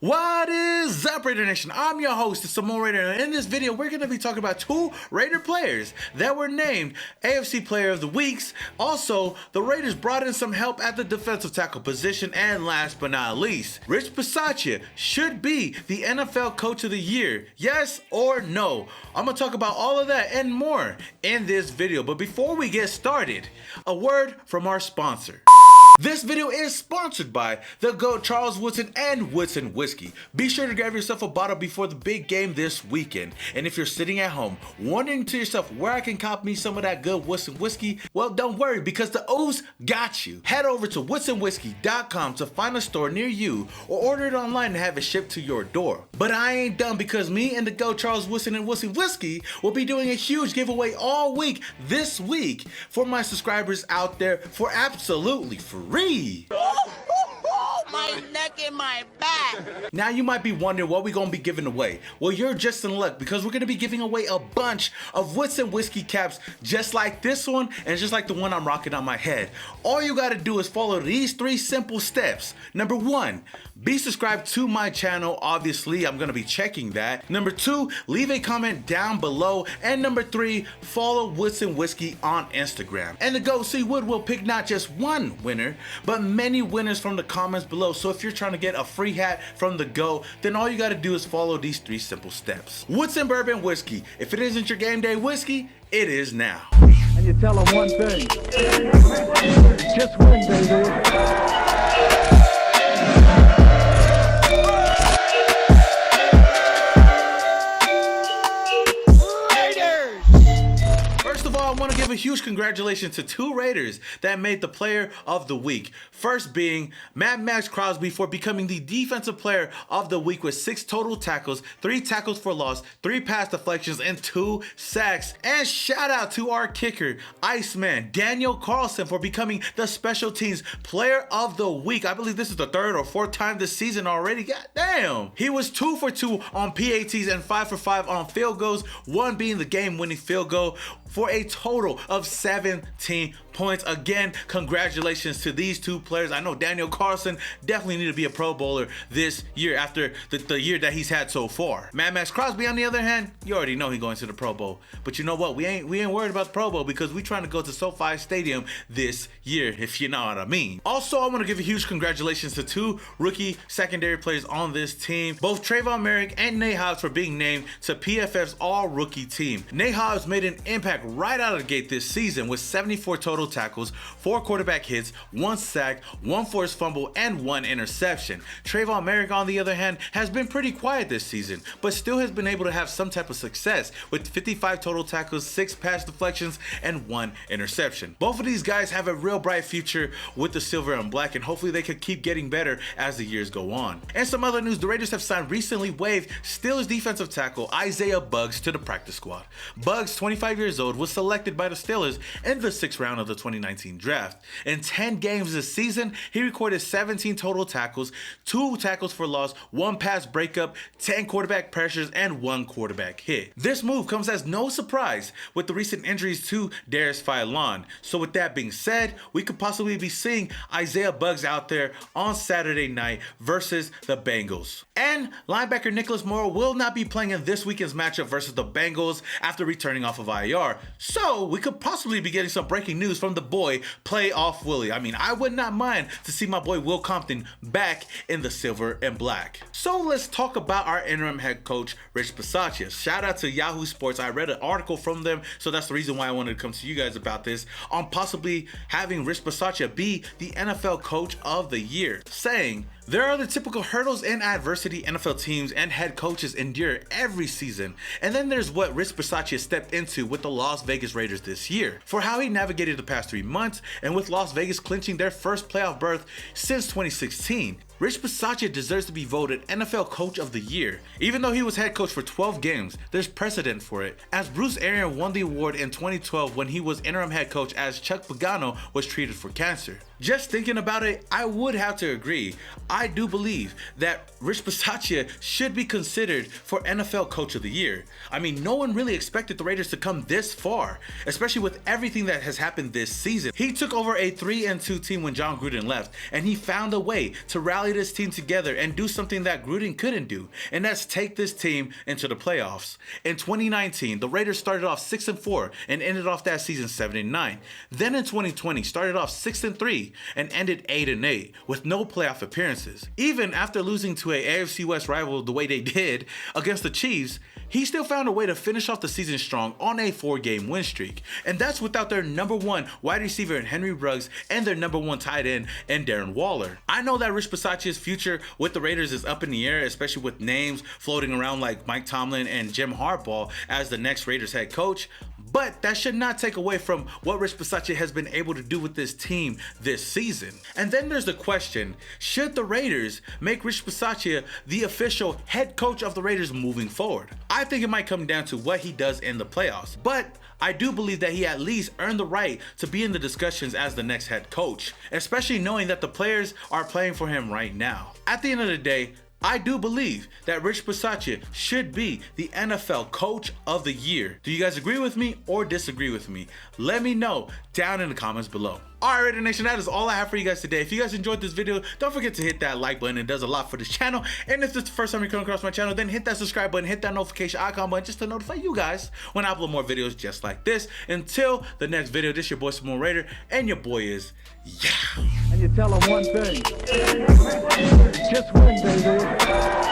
What is up, Raidernation? I'm your host, Simone Raider, and in this video, we're going to be talking about two Raider players that were named AFC Player of the Weeks. Also, the Raiders brought in some help at the defensive tackle position, and last but not least, Rich Bisaccia should be the NFL Coach of the Year. Yes or no? I'm going to talk about all of that and more in this video, but before we get started, a word from our sponsor. This video is sponsored by the GOAT Charles Woodson and Woodson Whiskey. Be sure to grab yourself a bottle before the big game this weekend. And if you're sitting at home wondering to yourself where I can cop me some of that good Woodson Whiskey, well, don't worry, because the O's got you. Head over to woodsonwhiskey.com to find a store near you or order it online and have it shipped to your door. But I ain't done, because me and the GOAT Charles Woodson and Woodson Whiskey will be doing a huge giveaway all week this week for my subscribers out there for absolutely free. My neck and my back. Now you might be wondering what we're going to be giving away. Well, you're just in luck, because we're going to be giving away a bunch of Woodson Whiskey caps just like this one and just like the one I'm rocking on my head. All you got to do is follow these 3 simple steps. Number 1, be subscribed to my channel. Obviously, I'm going to be checking that. Number 2, leave a comment down below. And number 3, follow Woodson Whiskey on Instagram. And the GOAT C Wood will pick not just one winner, but many winners from the comments below. So if you're trying to get a free hat from the GOAT, then all you got to do is follow these 3 simple steps. Woodson Bourbon Whiskey. If it isn't your game day whiskey, it is now. And you tell them one thing, just win, baby. I want to give a huge congratulations to 2 Raiders that made the Player of the Week. First being Max Crosby for becoming the Defensive Player of the Week with 6 total tackles, 3 tackles for loss, 3 pass deflections, and 2 sacks. And shout out to our kicker, Iceman Daniel Carlson, for becoming the Special Teams Player of the Week. I believe this is the 3rd or 4th time this season already. God damn. He was 2 for 2 on PATs and 5 for 5 on field goals, 1 being the game-winning field goal, for a total of 17 points. Again, congratulations to these 2 players. I know Daniel Carlson definitely need to be a Pro Bowler this year after the year that he's had so far. Max Crosby, on the other hand, you already know he's going to the Pro Bowl. But you know what? We ain't worried about the Pro Bowl, because we're trying to go to SoFi Stadium this year, if you know what I mean. Also, I want to give a huge congratulations to 2 rookie secondary players on this team, both Trayvon Merrick and Nate Hobbs, for being named to PFF's All-Rookie team. Nate Hobbs made an impact right out of the gate this season with 74 total tackles, 4 quarterback hits, 1 sack, 1 forced fumble, and 1 interception. Trayvon Merrick, on the other hand, has been pretty quiet this season, but still has been able to have some type of success with 55 total tackles, 6 pass deflections, and 1 interception. Both of these guys have a real bright future with the silver and black, and hopefully they could keep getting better as the years go on. And some other news, the Raiders have recently waived Steelers defensive tackle Isaiah Buggs to the practice squad. Buggs, 25 years old, was selected by the Steelers in the 6th round of the 2019 draft. In 10 games this season, he recorded 17 total tackles, 2 tackles for loss, 1 pass breakup, 10 quarterback pressures, and 1 quarterback hit. This move comes as no surprise with the recent injuries to Darius Philon. So with that being said, we could possibly be seeing Isaiah Buggs out there on Saturday night versus the Bengals. And linebacker Nicholas Morrow will not be playing in this weekend's matchup versus the Bengals after returning off of IR. So we could possibly be getting some breaking news from the boy, Playoff Willie. I mean, I would not mind to see my boy Will Compton back in the silver and black. So let's talk about our interim head coach, Rich Bisaccia. Shout out to Yahoo Sports. I read an article from them, so that's the reason why I wanted to come to you guys about this, on possibly having Rich Bisaccia be the NFL Coach of the Year, saying, "There are the typical hurdles and adversity NFL teams and head coaches endure every season. And then there's what Rich Bisaccia stepped into with the Las Vegas Raiders this year, for how he navigated the past 3 months, and with Las Vegas clinching their first playoff berth since 2016. Rich Bisaccia deserves to be voted NFL Coach of the Year. Even though he was head coach for 12 games, there's precedent for it, as Bruce Arians won the award in 2012 when he was interim head coach as Chuck Pagano was treated for cancer. Just thinking about it, I would have to agree. I do believe that Rich Bisaccia should be considered for NFL Coach of the Year. I mean, no one really expected the Raiders to come this far, especially with everything that has happened this season. He took over a 3-2 team when John Gruden left, and he found a way to rally rally this team together and do something that Gruden couldn't do, and that's take this team into the playoffs. In 2019, the Raiders started off 6-4 and ended off that season 7-9. Then in 2020, started off 6-3 and ended 8-8 with no playoff appearances. Even after losing to a AFC West rival the way they did against the Chiefs, he still found a way to finish off the season strong on a 4-game win streak. And that's without their number one wide receiver in Henry Ruggs and their number one tight end in Darren Waller. I know that Rich Bisaccia's future with the Raiders is up in the air, especially with names floating around like Mike Tomlin and Jim Harbaugh as the next Raiders head coach. But that should not take away from what Rich Bisaccia has been able to do with this team this season. And then there's the question, should the Raiders make Rich Bisaccia the official head coach of the Raiders moving forward? I think it might come down to what he does in the playoffs, but I do believe that he at least earned the right to be in the discussions as the next head coach, especially knowing that the players are playing for him right now. At the end of the day, I do believe that Rich Bisaccia should be the NFL Coach of the Year. Do you guys agree with me or disagree with me? Let me know down in the comments below. Alright, Raider Nation, that is all I have for you guys today. If you guys enjoyed this video, don't forget to hit that like button. It does a lot for this channel. And if this is the first time you come across my channel, then hit that subscribe button, hit that notification icon button just to notify you guys when I upload more videos just like this. Until the next video, this is your boy Simone Raider, and your boy is yeah. And you tell them one thing. Just win, baby.